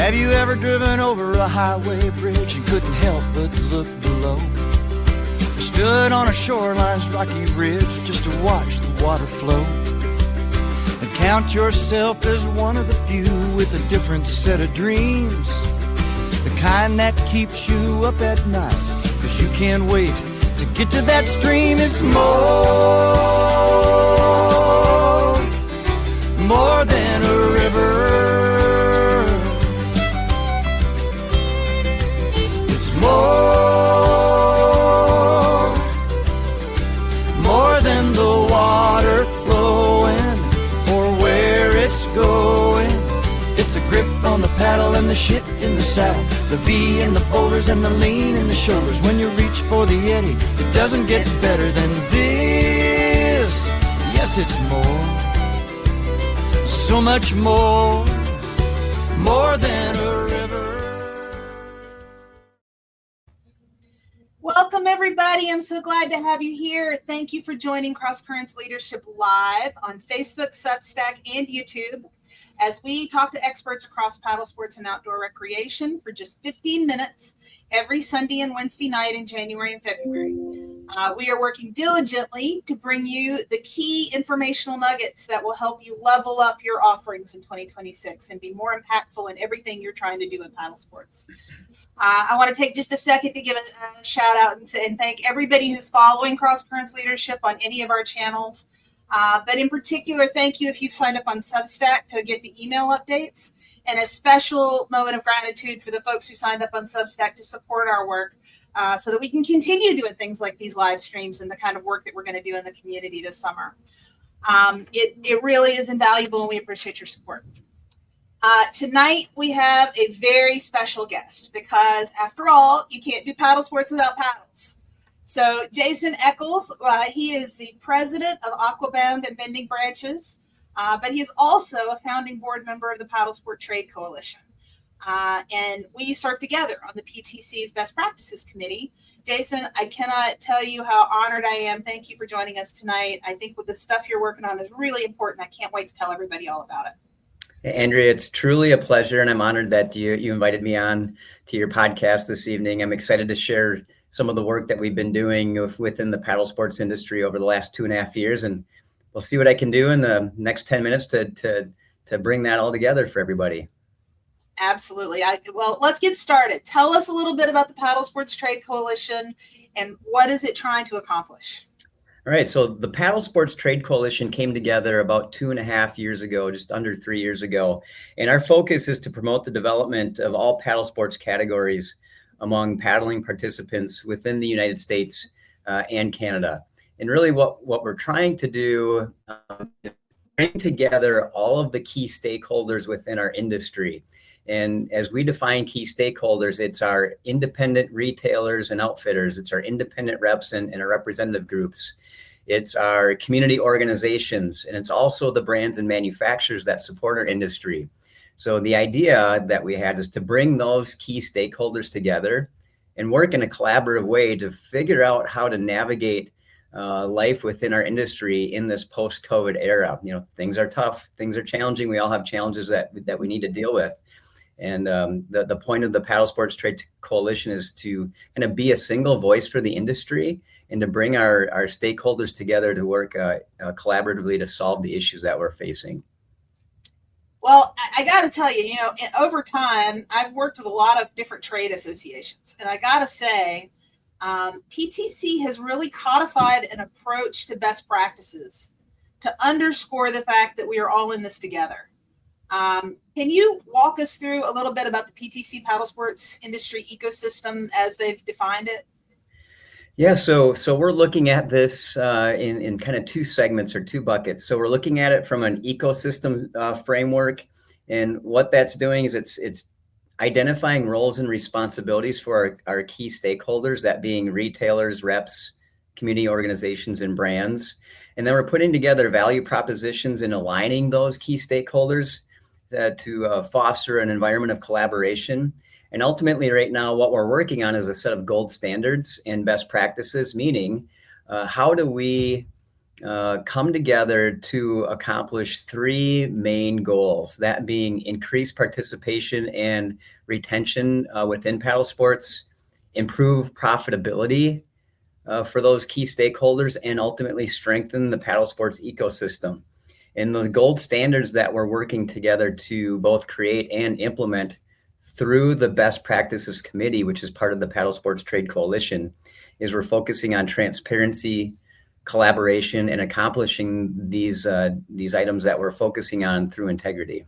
Have you ever driven over a highway bridge and couldn't help but look below? Or stood on a shoreline's rocky ridge just to watch the water flow? And count yourself as one of the few with a different set of dreams, the kind that keeps you up at night, 'cause you can't wait to get to that stream. It's more than a river. It's more than the water flowing or where it's going. It's the grip on the paddle and the shit in the saddle, the V in the boulders and the lean in the shoulders. When you reach for the eddy, it doesn't get better than this. Yes, it's more, so much more than a river. Welcome, everybody. I'm so glad to have you here. Thank you for joining Cross Currents Leadership Live on Facebook, Substack, and YouTube, as we talk to experts across paddle sports and outdoor recreation for just 15 minutes every Sunday and Wednesday night in January and February. We are working diligently to bring you the key informational nuggets that will help you level up your offerings in 2026 and be more impactful in everything you're trying to do in paddle sports. I want to take just a second to give a shout out and thank everybody who's following Cross Currents Leadership on any of our channels. But in particular, thank you if you've signed up on Substack to get the email updates, and a special moment of gratitude for the folks who signed up on Substack to support our work so that we can continue doing things like these live streams and the kind of work that we're going to do in the community this summer. It really is invaluable, and we appreciate your support. Tonight, we have a very special guest because, after all, you can't do paddle sports without paddles. So Jason Eccles, he is the president of Aquabound and Bending Branches, but he is also a founding board member of the Paddle Sport Trade Coalition. And we serve together on the PTC's Best Practices Committee. Jason, I cannot tell you how honored I am. Thank you for joining us tonight. I think with the stuff you're working on is really important. I can't wait to tell everybody all about it. Andrea, it's truly a pleasure, and I'm honored that you invited me on to your podcast this evening. I'm excited to share some of the work that we've been doing within the paddle sports industry over the last 2.5 years, and we'll see what I can do in the next 10 minutes to bring that all together for everybody. Absolutely. Well, let's get started. Tell us a little bit about the Paddle Sports Trade Coalition and what is it trying to accomplish? All right, so the Paddle Sports Trade Coalition came together about 2.5 years ago, just under 3 years ago. And our focus is to promote the development of all paddle sports categories among paddling participants within the United States and Canada. And really what we're trying to do is bring together all of the key stakeholders within our industry. And as we define key stakeholders, it's our independent retailers and outfitters, it's our independent reps and our representative groups, it's our community organizations, and it's also the brands and manufacturers that support our industry. So the idea that we had is to bring those key stakeholders together and work in a collaborative way to figure out how to navigate life within our industry in this post-COVID era. You know, things are tough, things are challenging. We all have challenges that we need to deal with. And the point of the Paddle Sports Trade Coalition is to kind of be a single voice for the industry and to bring our stakeholders together to work collaboratively to solve the issues that we're facing. Well, I got to tell you, over time, I've worked with a lot of different trade associations, and I got to say, PTC has really codified an approach to best practices to underscore the fact that we are all in this together. Can you walk us through a little bit about the PTC paddle sports industry ecosystem as they've defined it? Yeah, so we're looking at this in kind of two segments or two buckets. So we're looking at it from an ecosystem framework, and what that's doing is it's identifying roles and responsibilities for our key stakeholders, that being retailers, reps, community organizations, and brands. And then we're putting together value propositions and aligning those key stakeholders to foster an environment of collaboration. And ultimately, right now, what we're working on is a set of gold standards and best practices, meaning how do we come together to accomplish three main goals, that being increased participation and retention within paddle sports, improve profitability for those key stakeholders, and ultimately strengthen the paddle sports ecosystem. And the gold standards that we're working together to both create and implement through the Best Practices Committee, which is part of the Paddle Sports Trade Coalition, is we're focusing on transparency, collaboration, and accomplishing these items that we're focusing on through integrity.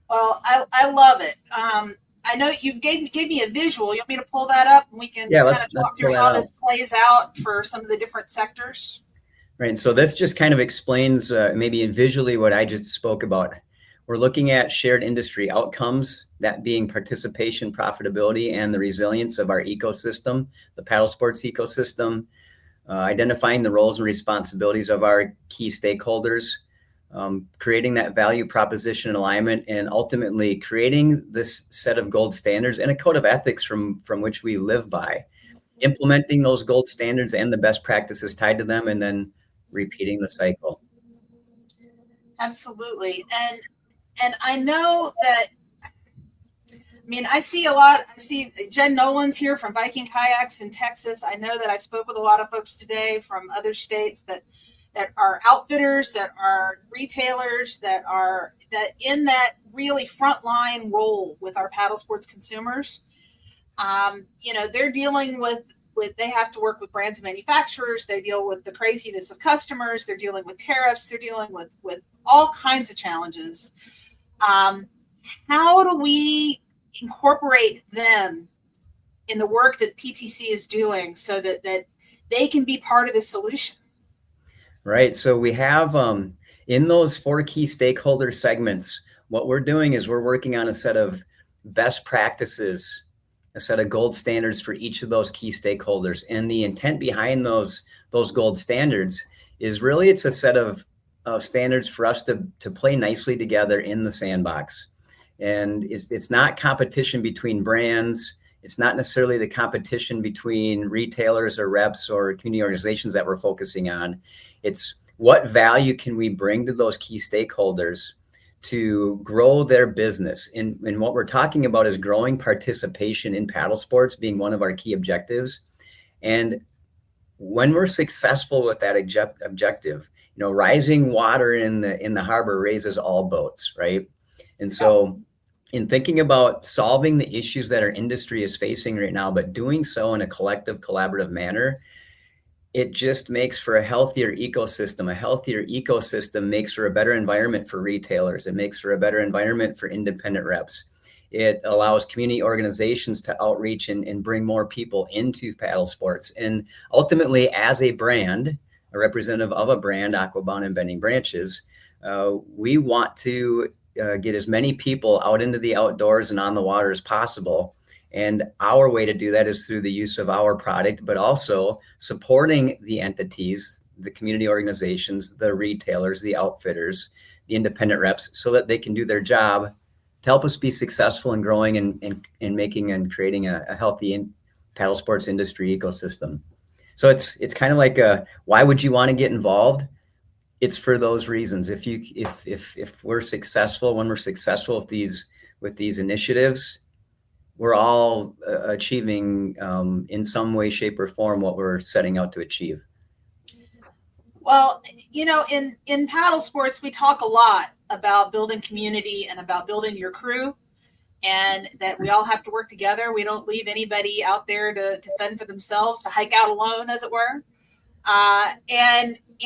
Well, I love it. I know you gave me a visual. You want me to pull that up and we can kind of talk through how this plays out for some of the different sectors? Right. So this just kind of explains maybe visually what I just spoke about. We're looking at shared industry outcomes, that being participation, profitability, and the resilience of our ecosystem, the paddle sports ecosystem, identifying the roles and responsibilities of our key stakeholders, creating that value proposition and alignment, and ultimately creating this set of gold standards and a code of ethics from which we live by, implementing those gold standards and the best practices tied to them, and then repeating the cycle. Absolutely. And I know that, I mean, I see Jen Nolan's here from Viking Kayaks in Texas. I know that I spoke with a lot of folks today from other states that are outfitters, that are retailers, that in that really frontline role with our paddle sports consumers. They're dealing with they have to work with brands and manufacturers. They deal with the craziness of customers. They're dealing with tariffs. They're dealing with all kinds of challenges. How do we incorporate them in the work that PTC is doing so that they can be part of the solution? Right. So we have in those four key stakeholder segments, what we're doing is we're working on a set of best practices, a set of gold standards for each of those key stakeholders. And the intent behind those gold standards is really it's a set of standards for us to play nicely together in the sandbox. And it's not competition between brands. It's not necessarily the competition between retailers or reps or community organizations that we're focusing on. It's what value can we bring to those key stakeholders to grow their business. And what we're talking about is growing participation in paddle sports being one of our key objectives. And when we're successful with that objective, rising water in the harbor raises all boats, right? And so in thinking about solving the issues that our industry is facing right now, but doing so in a collective, collaborative manner, it just makes for a healthier ecosystem. A healthier ecosystem makes for a better environment for retailers. It makes for a better environment for independent reps. It allows community organizations to outreach and bring more people into paddle sports. And ultimately, as a brand, a representative of a brand, Aquabound and Bending Branches, we want to get as many people out into the outdoors and on the water as possible. And our way to do that is through the use of our product, but also supporting the entities, the community organizations, the retailers, the outfitters, the independent reps, so that they can do their job to help us be successful in growing and making and creating a healthy paddle sports industry ecosystem. So it's kind of like why would you want to get involved? It's for those reasons. If we're successful, when we're successful with these initiatives, we're all achieving in some way, shape, or form what we're setting out to achieve. Well, in paddle sports, we talk a lot about building community and about building your crew, and that we all have to work together. We don't leave anybody out there to fend for themselves, to hike out alone, as it were.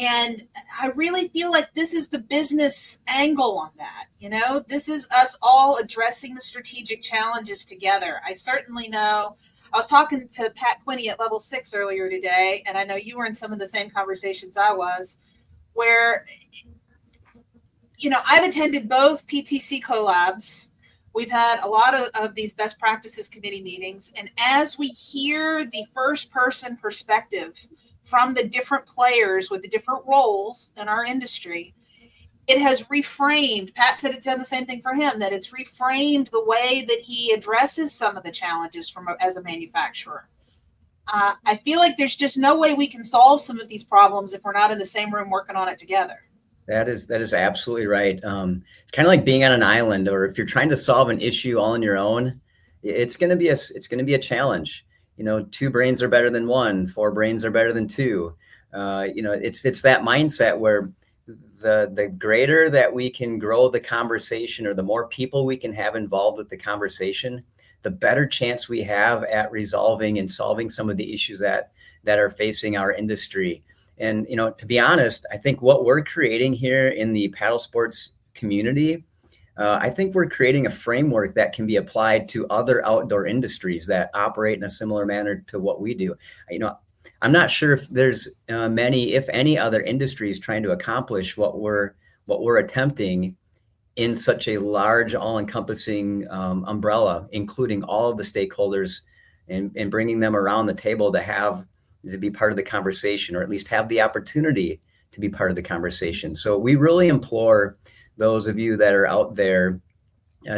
And I really feel like this is the business angle on that. This is us all addressing the strategic challenges together. I certainly know. I was talking to Pat Quinney at Level 6 earlier today, and I know you were in some of the same conversations I was, where, I've attended both PTC collabs. We've had a lot of these best practices committee meetings. And as we hear the first person perspective from the different players with the different roles in our industry, it has reframed. Pat said it's done the same thing for him, that it's reframed the way that he addresses some of the challenges as a manufacturer. I feel like there's just no way we can solve some of these problems if we're not in the same room working on it together. That is absolutely right. It's kind of like being on an island, or if you're trying to solve an issue all on your own, it's going to be a challenge. Two brains are better than one, four brains are better than two. It's that mindset where the greater that we can grow the conversation, or the more people we can have involved with the conversation, the better chance we have at resolving and solving some of the issues that are facing our industry. And, to be honest, I think what we're creating here in the paddle sports community, I think we're creating a framework that can be applied to other outdoor industries that operate in a similar manner to what we do. I'm not sure if there's many, if any, other industries trying to accomplish what we're attempting in such a large, all-encompassing umbrella, including all of the stakeholders, and bringing them around the table to be part of the conversation, or at least have the opportunity to be part of the conversation. So we really implore those of you that are out there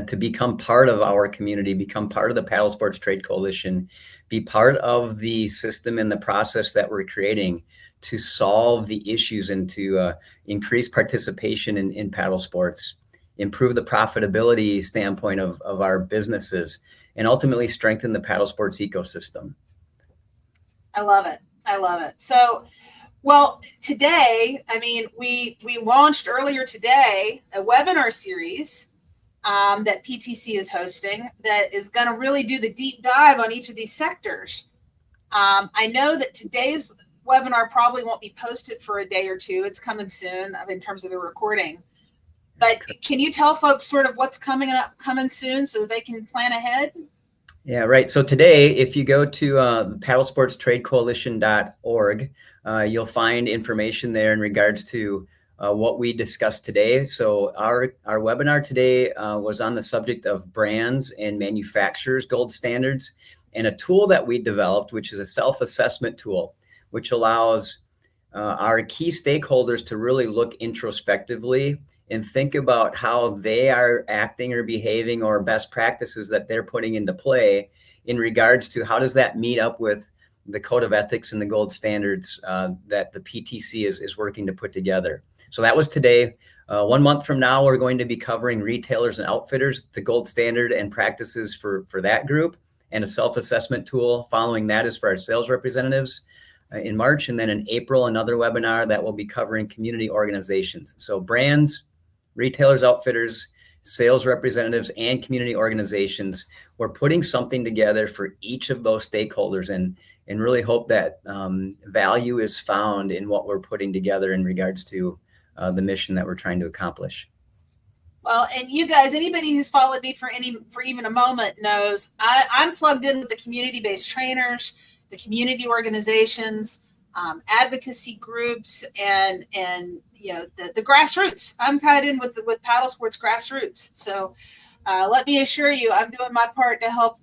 to become part of our community, become part of the Paddle Sports Trade Coalition, be part of the system and the process that we're creating to solve the issues and to increase participation in paddle sports, improve the profitability standpoint of our businesses, and ultimately strengthen the paddle sports ecosystem. I love it. I love it. So, well, today, we launched earlier today a webinar series that PTC is hosting that is going to really do the deep dive on each of these sectors. I know that today's webinar probably won't be posted for a day or two. It's coming soon in terms of the recording. But can you tell folks sort of what's coming soon so they can plan ahead? Yeah, right. So today, if you go to paddlesportstradecoalition.org, you'll find information there in regards to what we discussed today. So our webinar today was on the subject of brands and manufacturers gold standards, and a tool that we developed, which is a self-assessment tool, which allows our key stakeholders to really look introspectively and think about how they are acting or behaving, or best practices that they're putting into play in regards to how does that meet up with the code of ethics and the gold standards that the PTC is working to put together. So that was today. 1 month from now, we're going to be covering retailers and outfitters, the gold standard and practices for that group, and a self-assessment tool. Following that is for our sales representatives in March. And then in April, another webinar that will be covering community organizations. So brands, retailers, outfitters, sales representatives, and community organizations. We're putting something together for each of those stakeholders, and really hope that value is found in what we're putting together in regards to the mission that we're trying to accomplish. Well, and you guys, anybody who's followed me for even a moment knows I'm plugged in with the community-based trainers, the community organizations, advocacy groups, and the grassroots. I'm tied in with paddle sports grassroots. So let me assure you, I'm doing my part to help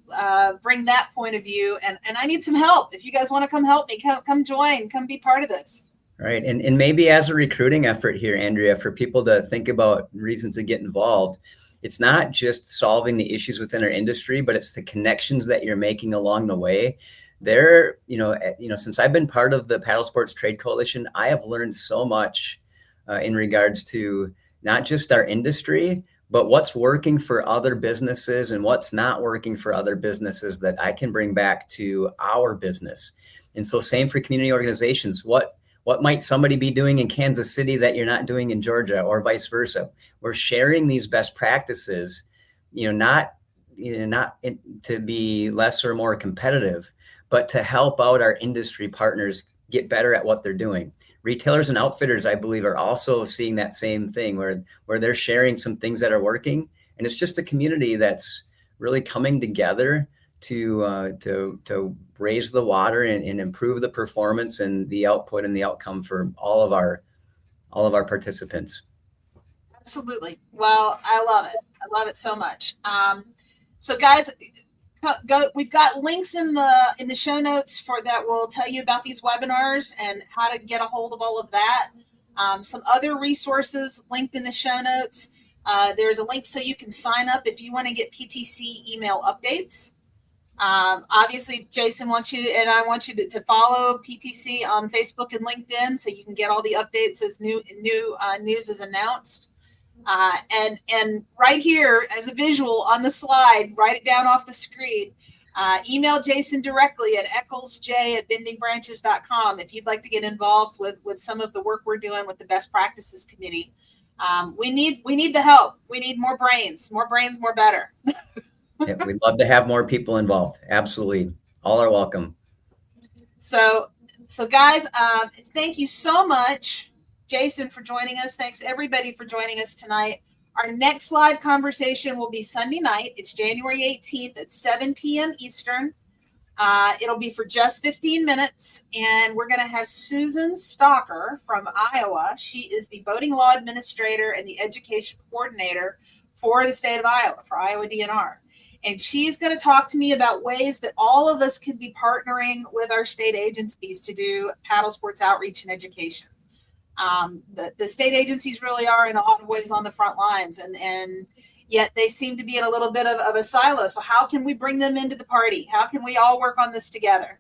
bring that point of view. And I need some help. If you guys want to come help me, come join, come be part of this. Right. And maybe as a recruiting effort here, Andrea, for people to think about reasons to get involved, it's not just solving the issues within our industry, but it's the connections that you're making along the way. There, since I've been part of the Paddle Sports Trade Coalition, I have learned so much in regards to not just our industry, but what's working for other businesses and what's not working for other businesses that I can bring back to our business. And so same for community organizations. What might somebody be doing in Kansas City that you're not doing in Georgia, or vice versa? We're sharing these best practices, not to be less or more competitive, but to help out our industry partners get better at what they're doing. Retailers and outfitters, I believe, are also seeing that same thing where they're sharing some things that are working. And it's just a community that's really coming together to raise the water and improve the performance and the output and the outcome for all of our participants. Absolutely. Well, I love it. I love it so much. So guys, we've got links in the show notes that will tell you about these webinars and how to get a hold of all of that. Some other resources linked in the show notes. There's a link so you can sign up if you want to get PTC email updates. Obviously, Jason wants you and I want you to follow PTC on Facebook and LinkedIn so you can get all the updates as new news is announced. And right here as a visual on the slide, write it down off the screen. Email Jason directly at ecclesj@bendingbranches.com if you'd like to get involved with some of the work we're doing with the Best Practices Committee. We need the help. We need more brains, more better. Yeah, we'd love to have more people involved. Absolutely. All are welcome. So guys, thank you so much, Jason, for joining us. Thanks everybody for joining us tonight. Our next live conversation will be Sunday night. It's January 18th at 7 p.m. Eastern. It'll be for just 15 minutes, and we're going to have Susan Stalker from Iowa. She is the voting law administrator and the education coordinator for the state of Iowa, for Iowa DNR. And she's going to talk to me about ways that all of us can be partnering with our state agencies to do paddle sports outreach and education. The state agencies really are in a lot of ways on the front lines, and yet they seem to be in a little bit of a silo. So how can we bring them into the party? How can we all work on this together?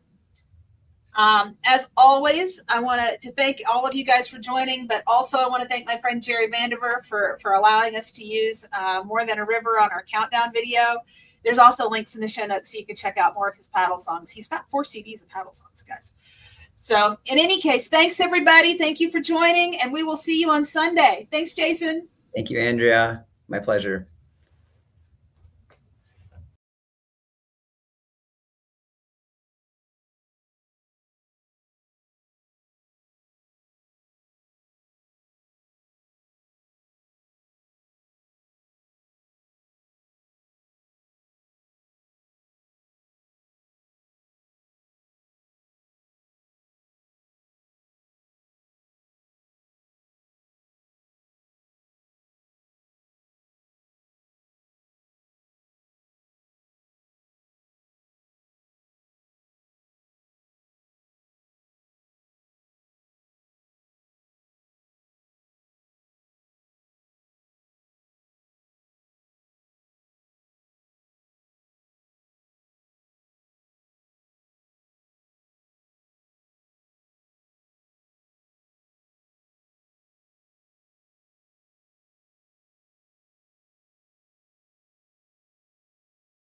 As always, I want to thank all of you guys for joining, but also I want to thank my friend Jerry Vandiver for allowing us to use More Than a River on our countdown video. There's also links in the show notes so you can check out more of his paddle songs. He's got 4 CDs of paddle songs, guys. So in any case, thanks everybody. Thank you for joining, and we will see you on Sunday. Thanks, Jason. Thank you, Andrea. My pleasure.